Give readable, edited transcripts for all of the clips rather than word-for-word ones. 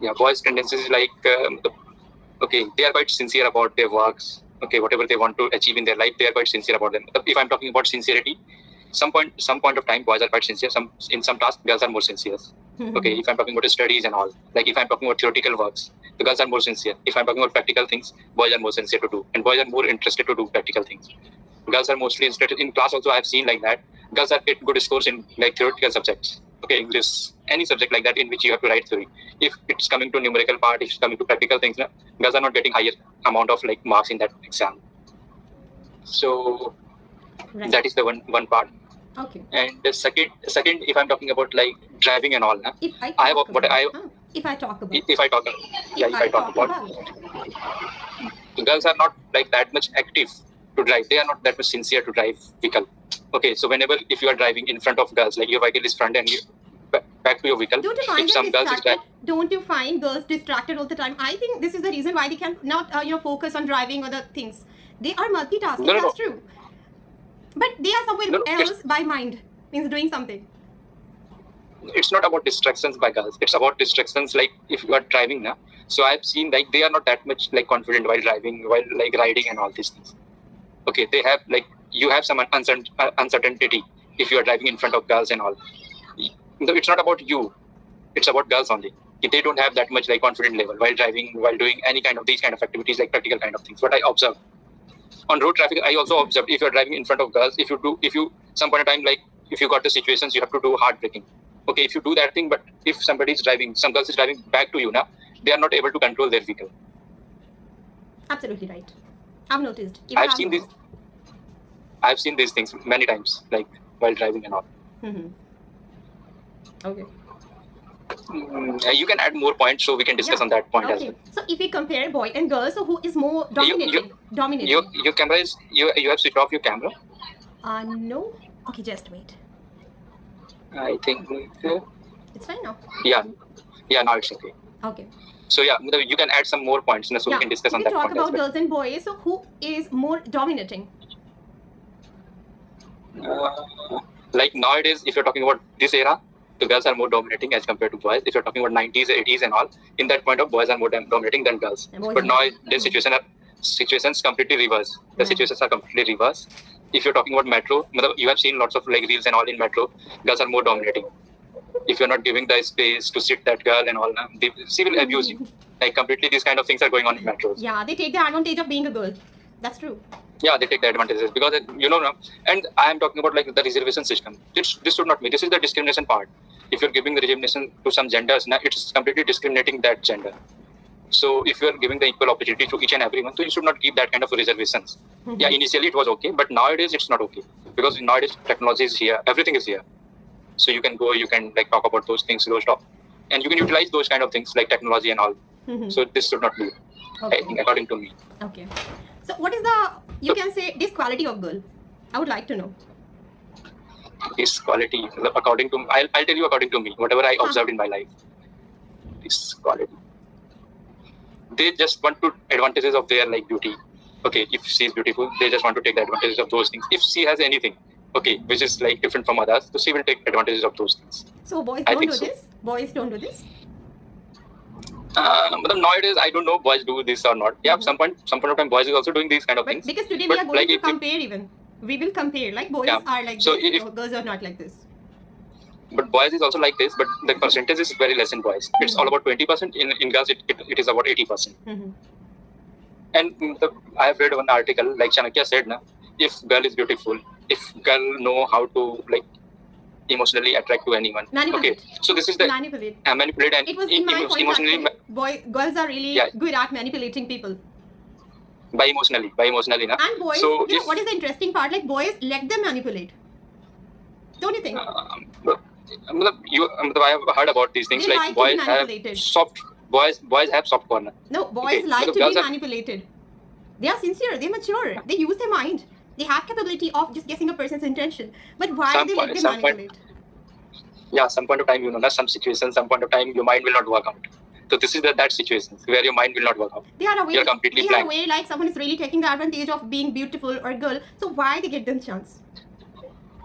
Yeah, boys' tendencies is like, okay, they are quite sincere about their works. Okay, whatever they want to achieve in their life, they are quite sincere about them. If I'm talking about sincerity, some point of time, boys are quite sincere. In some tasks, girls are more sincere. Okay, if I'm talking about studies and all, like if I'm talking about theoretical works, the girls are more sincere. If I'm talking about practical things, boys are more sincere to do, and boys are more interested to do practical things. Girls are mostly interested in class. Also, I've seen like that. Girls are get good scores in like theoretical subjects. Okay, English, any subject like that in which you have to write theory. If it's coming to numerical part, if it's coming to practical things, girls are not getting higher amount of like marks in that exam. So Right. that is the one part. Okay. And the second, if I'm talking about like driving and all, If I talk about girls are not like that much active to drive. They are not that much sincere to drive vehicle. Okay, so whenever if you are driving in front of girls, like your vehicle is front and you back to your vehicle. Don't you find if some girls Don't you find girls distracted all the time? I think this is the reason why they can not focus on driving other things. They are multitasking. That's true. But they are somewhere else by mind, means doing something. It's not about distractions by girls. It's about distractions like if you are driving now. So I've seen like they are not that much like confident while driving, while like riding and all these things. Okay, they have like you have some uncertainty if you are driving in front of girls and all. It's not about you. It's about girls only. They don't have that much like confident level while driving, while doing any kind of these kind of activities like practical kind of things. What I observe on road traffic, I also observed if you're driving in front of girls, if you some point of time like if you got the situations, you have to do hard braking. Okay, if you do that thing, but if somebody is driving, some girls is driving back to you now, they are not able to control their vehicle. Absolutely right. I've noticed. I've seen these things many times, like while driving and all. Mm-hmm. Okay. You can add more points so we can discuss on that point as well. So if we compare boy and girl, so who is more dominating? Your camera is you have switched off your camera? No. Okay, just wait. I think it's fine now. Yeah, now it's okay. Okay. So yeah, you can add some more points so we can discuss on that point. We talk about girls and boys. So who is more dominating? Like nowadays, if you're talking about this era, the girls are more dominating as compared to boys. If you're talking about 90s, 80s and all, in that point of boys are more dominating than girls. But now the situations completely reverse. The situations are completely reverse. If you're talking about metro, you have seen lots of like reels and all in metro, girls are more dominating. If you're not giving the space to sit that girl and all, she will abuse you. Like completely these kind of things are going on in metros. Yeah, they take the advantage of being a girl. That's true. Yeah, they take the advantages because and I am talking about like the reservation system. This should not be. This is the discrimination part. If you're giving the reservation to some genders, now it's completely discriminating that gender. So if you're giving the equal opportunity to each and everyone, so you should not give that kind of reservations. Mm-hmm. Yeah, initially it was okay, but nowadays it's not okay because nowadays technology is here, everything is here. So you can go, you can like talk about those things, those stuff, and you can utilize those kind of things like technology and all. Mm-hmm. So this should not be, I think, according to me. Okay. So what is you can say this quality of girl? I would like to know. This quality, according to, I'll tell you according to me, whatever I observed in my life. This quality. They just want to advantages of their like beauty. Okay, if she is beautiful, they just want to take the advantages of those things. If she has anything, okay, which is like different from others, so she will take advantages of those things. So boys don't do this? Boys don't do this? But nowadays, I don't know boys do this or not. Yeah, some point of time, boys is also doing these kind of things. Because today we are going to compare even. We will compare. Like boys are like this, girls are not like this. But boys is also like this, but the percentage is very less in boys. Mm-hmm. It's all about 20%. In girls, it is about 80%. Mm-hmm. And I have read one article, like Chanakya said, if girl is beautiful, if girl know how to like emotionally attract to anyone. Manipulate. Okay, so this is the manipulate and it was in my point emotionally. Girls are really good at manipulating people. By emotionally, na? And boys, so what is the interesting part? Like boys let them manipulate. Don't you think? I have heard about these things. They like boys have soft. Boys have soft corner. No, boys like to be manipulated. They are sincere. They mature. They use their mind. They have capability of just guessing a person's intention. But why they let them manipulate? Some point of time, some situations, some point of time, your mind will not work out. So this is that situation where your mind will not work out. They are aware. You're completely blank. They are aware like someone is really taking the advantage of being beautiful or girl. So why they get them chance?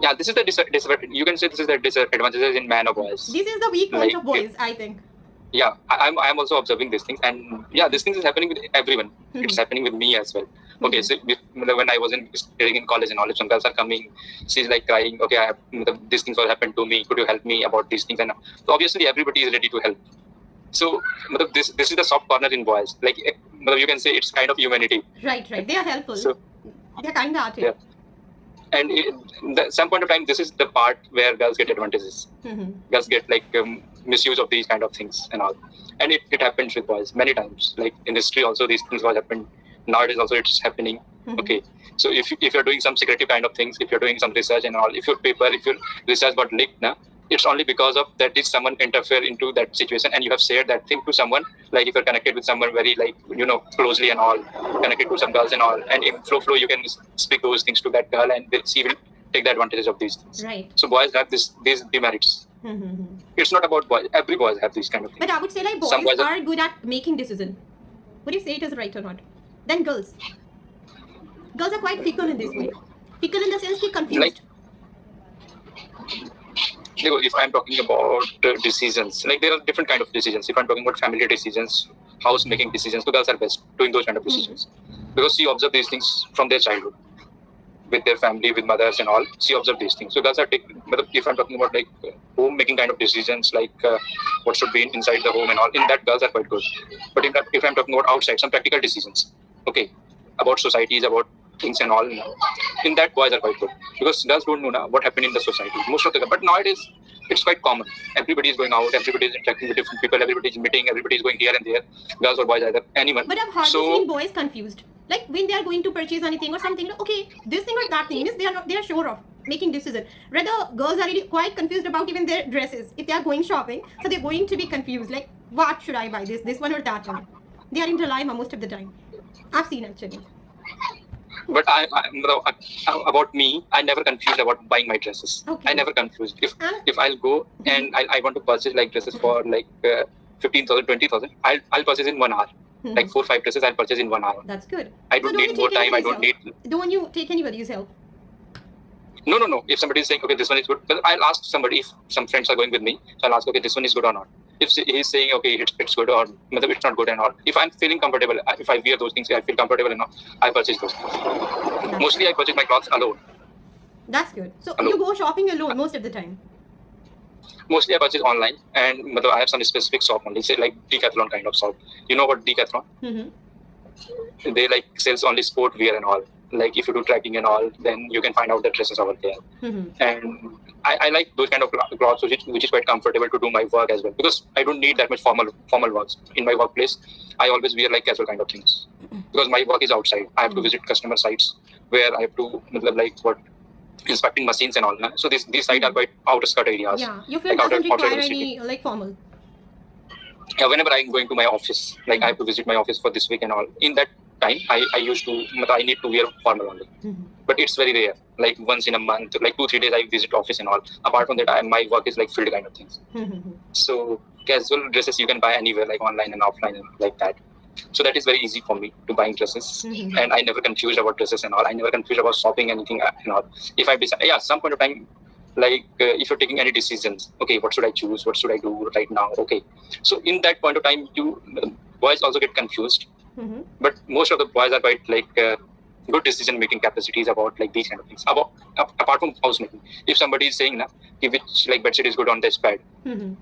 Yeah, this is the you can say this is the disadvantages in man or boys. This is the weak point of boys, I think. yeah, I'm also observing these things, and yeah, these things is happening with everyone. It's happening with me as well. Okay, so when I was studying in college and all, if some girls are coming, she's like crying. Okay, these things all happened to me. Could you help me about these things? And so obviously everybody is ready to help. So this is the soft corner in boys. Like you can say it's kind of humanity. Right. They are helpful. So they're kind-hearted. yeah. And some point of time, this is the part where girls get advantages. Girls get like misuse of these kind of things and all. And it happens with boys many times. Like in history also, these things have happened. Nowadays also it's happening. Okay. So if you're doing some secretive kind of things, if you're doing some research and all, if your research got leaked, it's only because of that is someone interfere into that situation and you have shared that thing to someone. Like if you're connected with someone very like closely and all, connected to some girls and all, and in flow you can speak those things to that girl and she will take the advantages of these things. Right. So boys have these demerits. It's not about boys. Every boys have these kind of things. But I would say like boys are good at making decisions. Would you say it is right or not? Then girls are quite fickle in this way. Fickle in the sense they're confused. If I'm talking about decisions, like there are different kind of decisions. If I'm talking about family decisions, house making decisions, so girls are best doing those kind of decisions because she observed these things from their childhood with their family, with mothers and all. She observed these things. So girls are if I'm talking about like home making kind of decisions, like what should be inside the home and all, in that girls are quite good. But if I'm talking about outside, some practical decisions, okay, about societies, about things and all, in that boys are quite good because girls don't know what happened in the society most of the time. But nowadays it's quite common. Everybody is going out, everybody is interacting with different people, everybody is meeting, everybody is going here and there, girls or boys, either anyone. But I've hardly seen boys confused, like when they are going to purchase anything or something, like, okay, this thing or that thing, means they are sure of making decision. Rather girls are really quite confused about even their dresses if they are going shopping. So they're going to be confused, like what should I buy, this one or that one. They are in dilemma most of the time. I've seen actually. But about me, I never confused about buying my dresses. Okay. I never confused. If I'll go and I want to purchase like dresses for like 15,000, 20,000, I'll purchase in 1 hour. Like 4 or 5 dresses I'll purchase in 1 hour. That's good. I don't need more time. I don't need. Don't you take anybody's help? No. If somebody is saying, okay, this one is good, but I'll ask somebody if some friends are going with me. So I'll ask, okay, this one is good or not. If he's saying, okay, it's good or it's not good and all. If I'm feeling comfortable, if I wear those things, I feel comfortable enough, I purchase those things. Mostly I purchase my clothes alone. That's good. So alone. You go shopping alone most of the time? Mostly I purchase online and I have some specific shop only, say like Decathlon kind of shop. You know what Decathlon? They like sells only sport wear and all. Like if you do tracking and all, then you can find out the dresses over there. And I like those kind of clothes which is quite comfortable to do my work as well, because I don't need that much formal works in my workplace. I always wear like casual kind of things because my work is outside. I have to visit customer sites where I have to inspecting machines and all. So these sites are quite outskirt areas. Yeah, your field doesn't require any like formal. Yeah, whenever I'm going to my office, like I have to visit my office for this week and all, in that time I need to wear formal only. But it's very rare, like once in a month, like 2-3 days I visit office and all. Apart from that, my work is like field kind of things. So casual dresses you can buy anywhere, like online and offline and like that. So that is very easy for me to buying dresses. And I never confused about dresses and all. I never confused about shopping anything and all. If I decide, some point of time, like if you're taking any decisions, okay, what should I choose, what should I do right now, okay, so in that point of time boys also get confused. But most of the boys are quite like good decision making capacities about like these kind of things. Apart from house making, if somebody is saying which like bedsheet is good on this bed,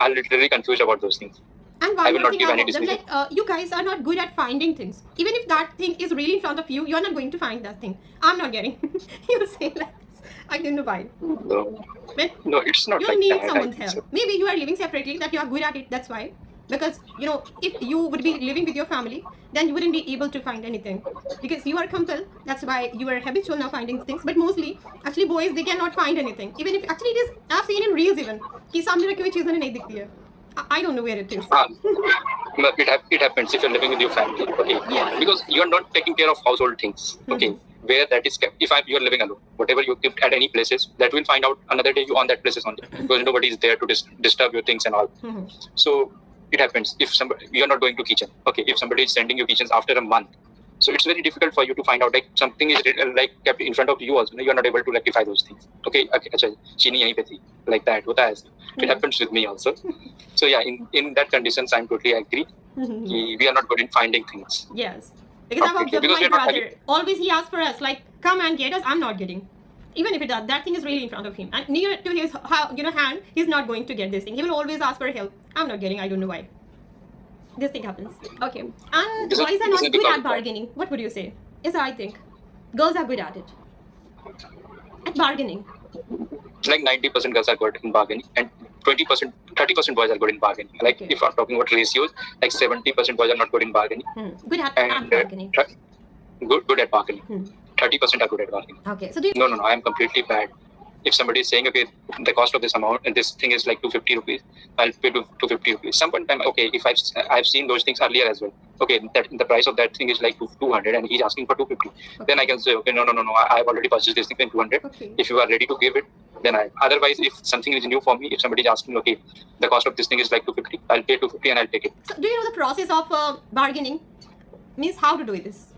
I'll literally confused about those things. And I will not give any decision. Like you guys are not good at finding things. Even if that thing is really in front of you, you're not going to find that thing. I'm not getting. You say like I don't know why. No, it's not. You need someone's help. So. Maybe you are living separately, that you are good at it. That's why. Because if you would be living with your family, then you wouldn't be able to find anything. Because you are compelled. That's why you are habitual now finding things. But mostly, actually, boys they cannot find anything. Even if actually it is, I've seen in reels even. कि सामने रखी हुई चीज़ नहीं दिखती है. I don't know where it is. But it happens if you're living with your family, okay? Yeah. Because you're not taking care of household things, okay? Where that is kept. If you're living alone, whatever you keep at any places, that will find out another day you on that places only, because nobody is there to disturb your things and all. So it happens if you're not going to kitchen, okay? If somebody is sending you kitchens after a month, So it's very difficult for you to find out like something is like kept in front of you also. You are not able to rectify those things. Okay, अच्छा चीनी यहीं पे थी like that होता है. It happens with me also. So yeah, in that conditions, I'm totally agree. We are not good in finding things. Yes, because I've observed my brother. Always he asks for us like, come and get us. I'm not getting. Even if that thing is really in front of him and near to his hand, he's not going to get this thing. He will always ask for help. I'm not getting. I don't know why. This thing happens. Okay. And boys are not good at bargaining. What would you say? Yes, I think girls are good at it. At bargaining. Like 90% girls are good in bargaining, and 20%, 30% boys are good in bargaining. Like if I'm talking about ratios, like 70% boys are not good in bargaining. Good at bargaining. Good at bargaining. 30% are good at bargaining. Okay. So No, I am completely bad. If somebody is saying, okay, the cost of this amount and this thing is like 250 rupees, I'll pay 250 rupees. Some time, okay, if I've seen those things earlier as well. Okay, that the price of that thing is like 200 and he's asking for 250. Then I can say, okay, no, I've already purchased this thing in 200. Okay. If you are ready to give it, then otherwise, if something is new for me, if somebody is asking, okay, the cost of this thing is like 250, I'll pay 250 and I'll take it. So do you know the process of bargaining? Means how to do this?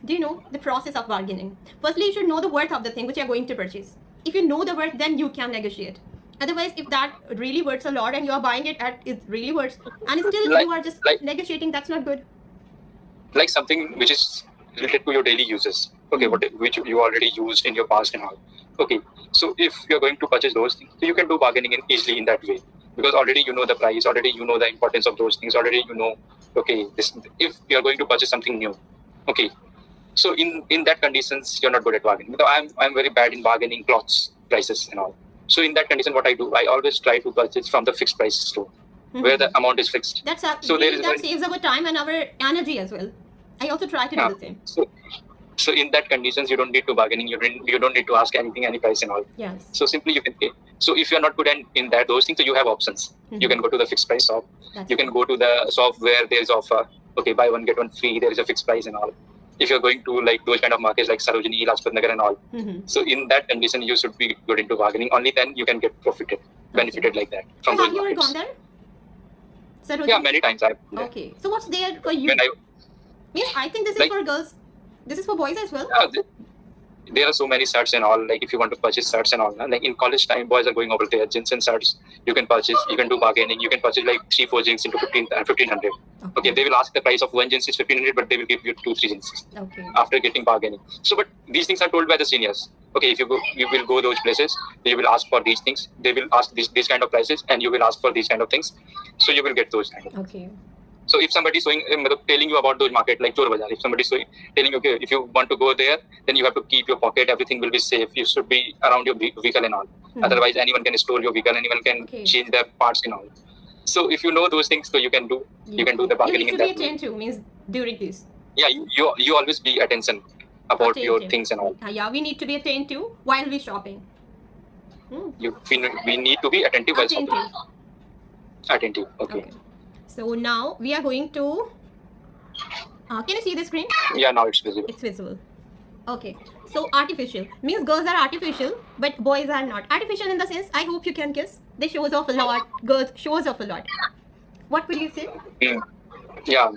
Do you know the process of bargaining? Firstly, you should know the worth of the thing which you are going to purchase. If you know the worth, then you can negotiate. Otherwise, if that really worth a lot and you are buying it at it really worth, and still you are just negotiating, that's not good. Like something which is related to your daily uses. Okay, which you already used in your past and all. Okay, so if you're going to purchase those things, so you can do bargaining easily in that way. Because already you know the price, already you know the importance of those things, already you know, okay, this if you're going to purchase something new. Okay. So in that conditions, you're not good at bargaining. I'm very bad in bargaining clothes prices and all. So in that condition, what I do, I always try to purchase from the fixed price store, where the amount is fixed. That saves our time and our energy as well. I also try to do the same. So in that conditions, you don't need to bargaining. You don't need to ask any price and all. Yes. So simply you can pay. So if you're not good in those things, so you have options. You can go to the fixed price shop. You can go to the shop where there is offer. Okay, buy one get one free. There is a fixed price and all. If you're going to like those kind of markets like Sarojini, Lajpat Nagar and all. So in that condition, you should be good into bargaining. Only then you can get benefited like that from those markets. Have you ever gone there? Sarojini? Yeah, many times I've. Okay. So what's there for you? I think this is for girls. This is for boys as well. Yeah, there are so many shirts and all. Like if you want to purchase shirts and all, like in college time, boys are going over there. Jeans and shirts you can purchase. You can do bargaining. You can purchase like 3-4 jeans into 1,500. Okay, they will ask the price of one jeans is 1,500, but they will give you 2-3 jeans. Okay. After getting bargaining. So, but these things are told by the seniors. Okay, if you will go those places. They will ask for these things. They will ask these kind of prices, and you will ask for these kind of things. So you will get those kind of. Okay. So if somebody is telling you about those market like Chor Bazaar, if somebody is telling you, okay, if you want to go there, then you have to keep your pocket, everything will be safe. You should be around your vehicle and all. Otherwise, anyone can steal your vehicle, anyone can change their parts and all. So if you know those things, so you can do the bargaining in that way. You need to be attentive means during this. Yeah, you always be attention about your things and all. Yeah, we need to be attentive while we shopping. We need to be attentive while shopping. Attentive. Okay. So now we are going to. Can you see the screen? Yeah, now it's visible. It's visible. Okay. So artificial means girls are artificial, but boys are not. Artificial in the sense, I hope you can guess. They shows off a lot. Girls shows off a lot. What would you say? Yeah,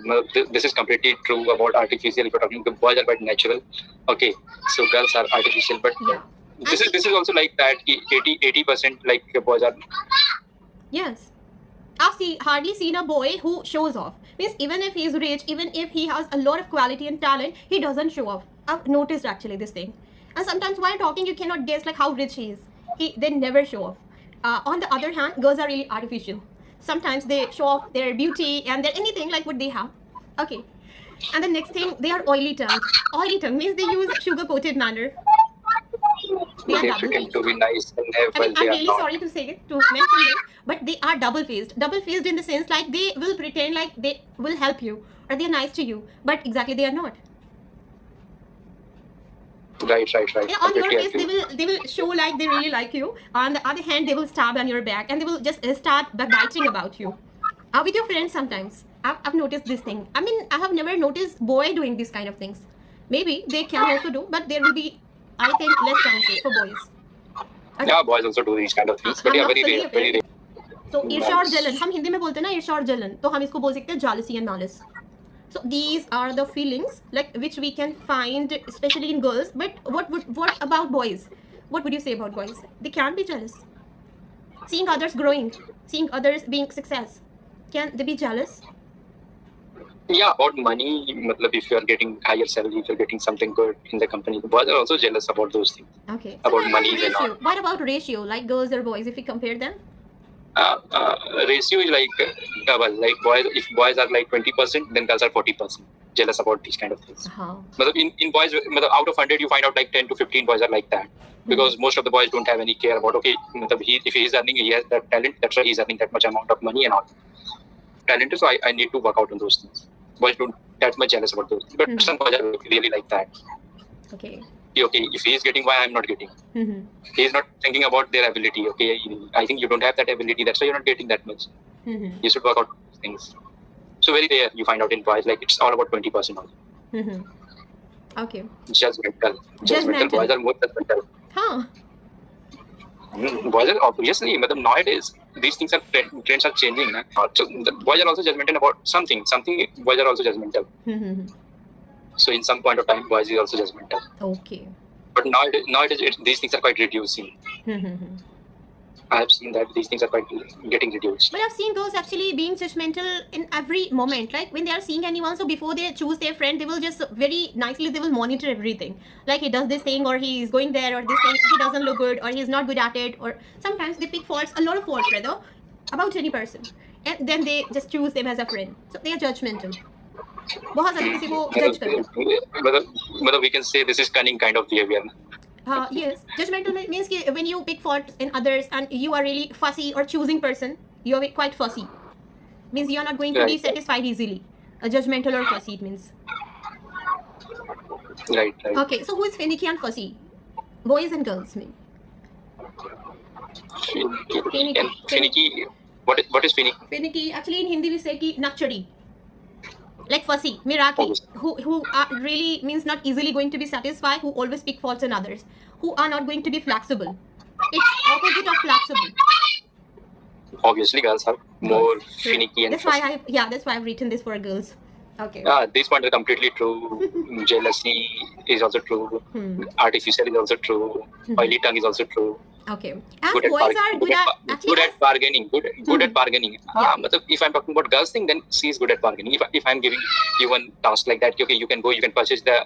this is completely true about artificial. If you're talking, the boys are quite natural. Okay, so girls are artificial, but this is also like that. 80% like boys are. Yes. I've hardly seen a boy who shows off. Means even if he's rich, even if he has a lot of quality and talent, he doesn't show off. I've noticed actually this thing. And sometimes while talking, you cannot guess like how rich he is. They never show off. On the other hand, girls are really artificial. Sometimes they show off their beauty and their anything like what they have. Okay. And the next thing, they are oily tongue. Oily tongue means they use sugar-coated manner. They are double-faced. To be nice and I'm really sorry to say it, to mention this, but they are double-faced. Double-faced in the sense like they will pretend like they will help you or they are nice to you, but exactly they are not. Right. Yeah, on your face, they will show like they really like you. On the other hand, they will stab on your back and they will just start biting about you. With your friends sometimes. I've noticed this thing. I mean, I have never noticed boy doing these kind of things. Maybe they can also do, but there will be, I think, less chances for boys. Yeah, boys also do these kind of things, but yeah, very rare. So ईर्ष्या और जलन, हम हिंदी में बोलते हैं ना ईर्ष्या और जलन, तो हम इसको बोल सकते हैं jealousy and malice. So these are the feelings like which we can find especially in girls. But what about boys? What would you say about boys? They can be jealous. Seeing others growing, seeing others being success. Can they be jealous? Yeah, about money, matlab, if you are getting higher salary, if you're getting something good in the company, the boys are also jealous about those things. Okay. So About what about money and all. ratio? What about ratio? Like girls or boys, if we compare them? Ratio is like double. Like boys, if boys are like 20%, then girls are 40% jealous about these kind of things. How? Matlab, in boys, matlab, out of 100, you find out like 10 to 15 boys are like that. Because most of the boys don't have any care about, okay, matlab, if he is earning, he has that talent, that's why he's earning that much amount of money and all. Talented, so I need to work out on those things. Boys don't that much jealous about those things. But some boys are really like that. Okay. Okay, if he is getting, why I'm not getting? Mm-hmm. He is not thinking about their ability. Okay, I think you don't have that ability. That's why you're not getting that much. Mm-hmm. You should work out things. So very rare you find out in boys, like it's all about 20% only. Mm-hmm. Okay. Judgmental. Judgmental. Boys are more judgmental. Huh. Boys are obviously, nowadays these things are trends are changing. Na? So the boys are also judgmental about something. Boys are also judgmental. Mm-hmm. So in some point of time, boys is also judgmental. Okay. But nowadays these things are quite reducing. Mm-hmm. I have seen that these things are quite getting reduced. But I've seen girls actually being judgmental in every moment. Like when they are seeing anyone, so before they choose their friend, they will just very nicely, they will monitor everything. Like he does this thing, or he's going there, or this thing, he doesn't look good, or he's not good at it. Or sometimes they pick faults, a lot of faults rather, about any person. And then they just choose them as a friend. So they are judgmental. बहुत ज़्यादा किसी को judge करते हैं. We can say this is cunning kind of behavior. Yes, judgmental means when you pick faults in others and you are really fussy or choosing person, you are quite fussy. Means you are not going to be satisfied easily. A judgmental or fussy it means. Right. Okay, so who is finicky and fussy? Boys and girls, me. Finicky. What is finicky? Finicky. Actually, in Hindi we say ki nachadi. Like fussy, miraki, who are really means not easily going to be satisfied, who always pick faults in others, who are not going to be flexible. It's opposite of flexible. Obviously, girls are more finicky and that's why I've written this for girls. Okay. This point is completely true. Jealousy is also true. Artificial is also true. Oily tongue is also true. Okay. As boys are good at bargaining. Good at bargaining. If I'm talking about girls thing, then she is good at bargaining. If I'm giving you one task like that, okay, you can go, you can purchase the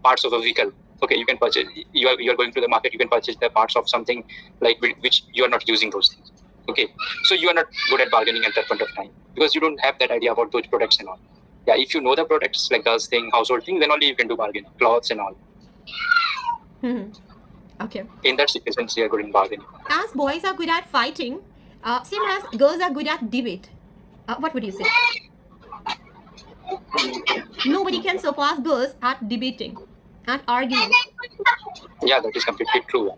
parts of a vehicle. Okay, you can purchase. You are going to the market. You can purchase the parts of something like which you are not using those things. Okay, so you are not good at bargaining at that point of time because you don't have that idea about those products and all. Yeah, if you know the products like girls thing, household thing, then only you can do bargaining, clothes and all. Okay. In that situation, you are good in bargaining. As boys are good at fighting, same as girls are good at debate. What would you say? Nobody can surpass girls at debating, at arguing. Yeah, that is completely true.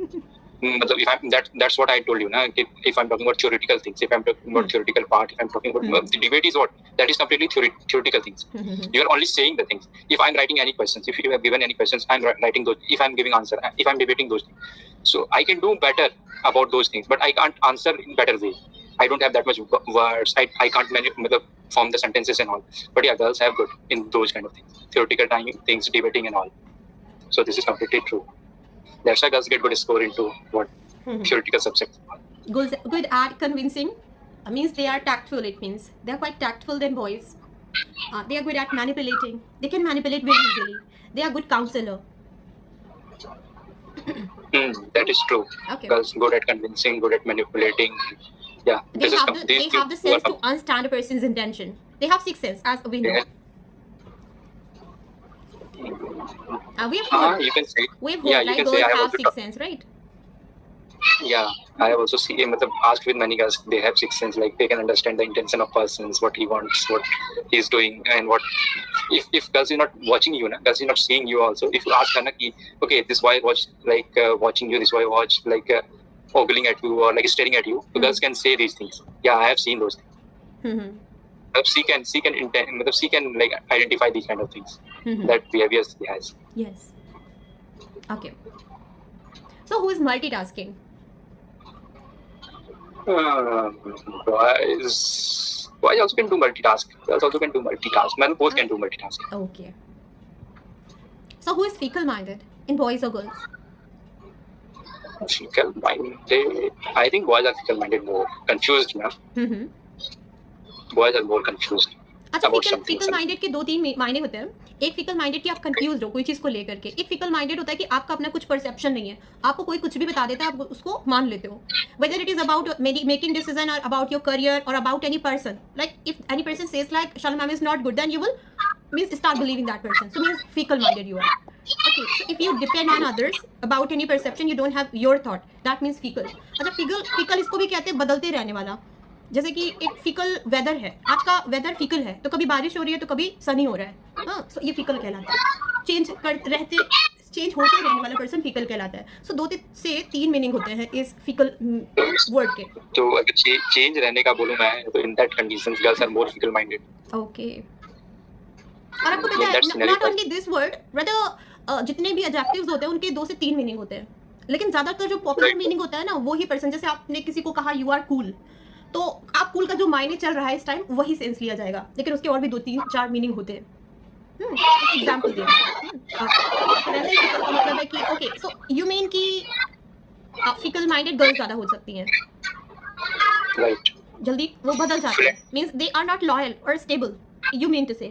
That's what I told you. Na? If I'm talking about theoretical things, if I'm talking about theoretical part, if I'm talking about the debate is what? That is completely theoretical things. You are only saying the things. If I'm writing any questions, if you have given any questions, I'm writing those. If I'm giving answer, if I'm debating those things. So I can do better about those things, but I can't answer in better way. I don't have that much words. I can't form the sentences and all. But yeah, girls have good in those kind of things. Theoretical things, debating and all. So this is completely true. That's why girls get good score into what theoretical subjects. Good at convincing means they are tactful. It means they are quite tactful than boys. They are good at manipulating. They can manipulate very easily. They are good counselor. That is true. Okay. Girls good at convincing, good at manipulating. Yeah. They have the sense to understand a person's intention. They have sixth sense, as we know. We've heard. You can say. We've heard like girls have sixth sense, right? Yeah, I have also seen. Asked with many girls, they have sixth sense. Like they can understand the intention of persons, what he wants, what he's doing, and what. If girls is not watching you, girls is not seeing you also. If you ask her, okay, this boy watch watching you, this boy watch ogling at you or staring at you. So girls can say these things. Yeah, I have seen those things. She can identify these kind of things. That behavior she has. Yes. Okay. So who is multitasking? Boys Boys also can do multitask. Girls also can do multitask. Men both can do multitask. Okay. So who is fecal-minded in boys or girls? Fickle-minded. I think boys are fickle-minded more. Confused enough. Boys are more confused. अच्छा, about fickle something. Minded के 2-3 मायने होते हैं. एक fickle minded कि आप confuse हो कोई चीज को लेकर के. एक फिकल माइंडेड होता है कि आपका अपना कुछ परसेप्शन नहीं है, आपको कोई कुछ भी बता देता है, आप उसको मान लेते हो. Whether it is about making decision or about your career or about any person. Like if any person says like Shalom ma'am is not good, then you will start believing that person. So means fickle minded you are. Okay, so if you depend on others about any perception, you don't have your thought. That means fickle. अच्छा, fickle इसको भी कहते हैं बदलते रहने वाला. जैसे कि एक फिकल वेदर है, आज का वेदर फिकल है, तो कभी बारिश हो रही है तो कभी सनी हो रहा है. हाँ, सो ये फिकल कहलाता है. चेंज होते रहने वाला पर्सन फिकल कहलाता है. सो 2 से 3 मीनिंग होते हैं इस फिकल वर्ड के. तो अगर चेंज रहने का बोलूं मैं, तो in that conditions girls are more fickle minded. Okay. और आपको पता है not only this word, rather जितने भी एडजेक्टिव्स होते हैं उनके 2 से 3 मीनिंग होते हैं. लेकिन ज्यादातर जो पॉपुलर मीनिंग होता है ना, वो ही पर्सन, जैसे आपने किसी को कहा यू आर कूल, तो आप कूल का जो मायने चल रहा है इस टाइम वही सेंस लिया जाएगा, लेकिन उसके और भी 2-3-4 मीनिंग होते हैं. एग्जांपल देना. वैसे ही फिकल का मतलब है कि ओके, सो यू मीन कि फिकल माइंडेड गर्ल्स ज्यादा हो सकती हैं. राइट. जल्दी वो बदल जाते हैं. Means they are not loyal और stable, you mean to say.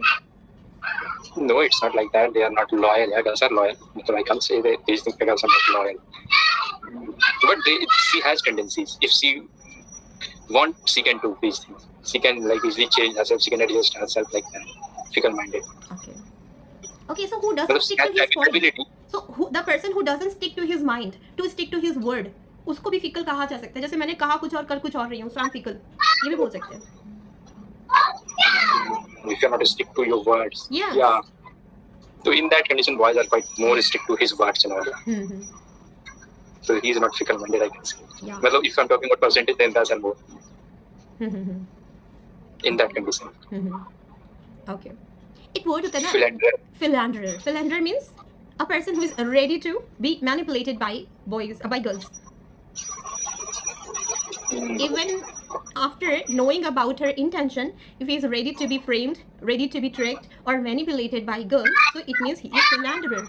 No, it's not like that. They are not loyal. Yeah, girls are loyal. So I can't say that these things girls are not loyal. But she has tendencies. If she wants, she can do these things. She can like easily change herself. She can adjust herself like that. Fickle-minded. Okay. Okay, so who doesn't stick to his point? Ability. So the person who doesn't stick to his mind, to stick to his word, उसको भी fickle कहा जा सकता है. जैसे मैंने कहा कुछ और कर कुछ और रही हूँ, so I'm fickle. ये भी बोल सकते हैं. If you're not stick to your words. Yes. Yeah. So in that condition, boys are quite more stick to his words and all. So he is not fickle-minded, I can say. Yeah. Well, if I'm talking about percentage, then that's more. In that condition. Okay. एक word होता है ना, Philanderer. philanderer. Philanderer means a person who is ready to be manipulated by boys, by girls. Even after knowing about her intention, if he is ready to be framed, ready to be tricked or manipulated by girls, so it means he is philanderer.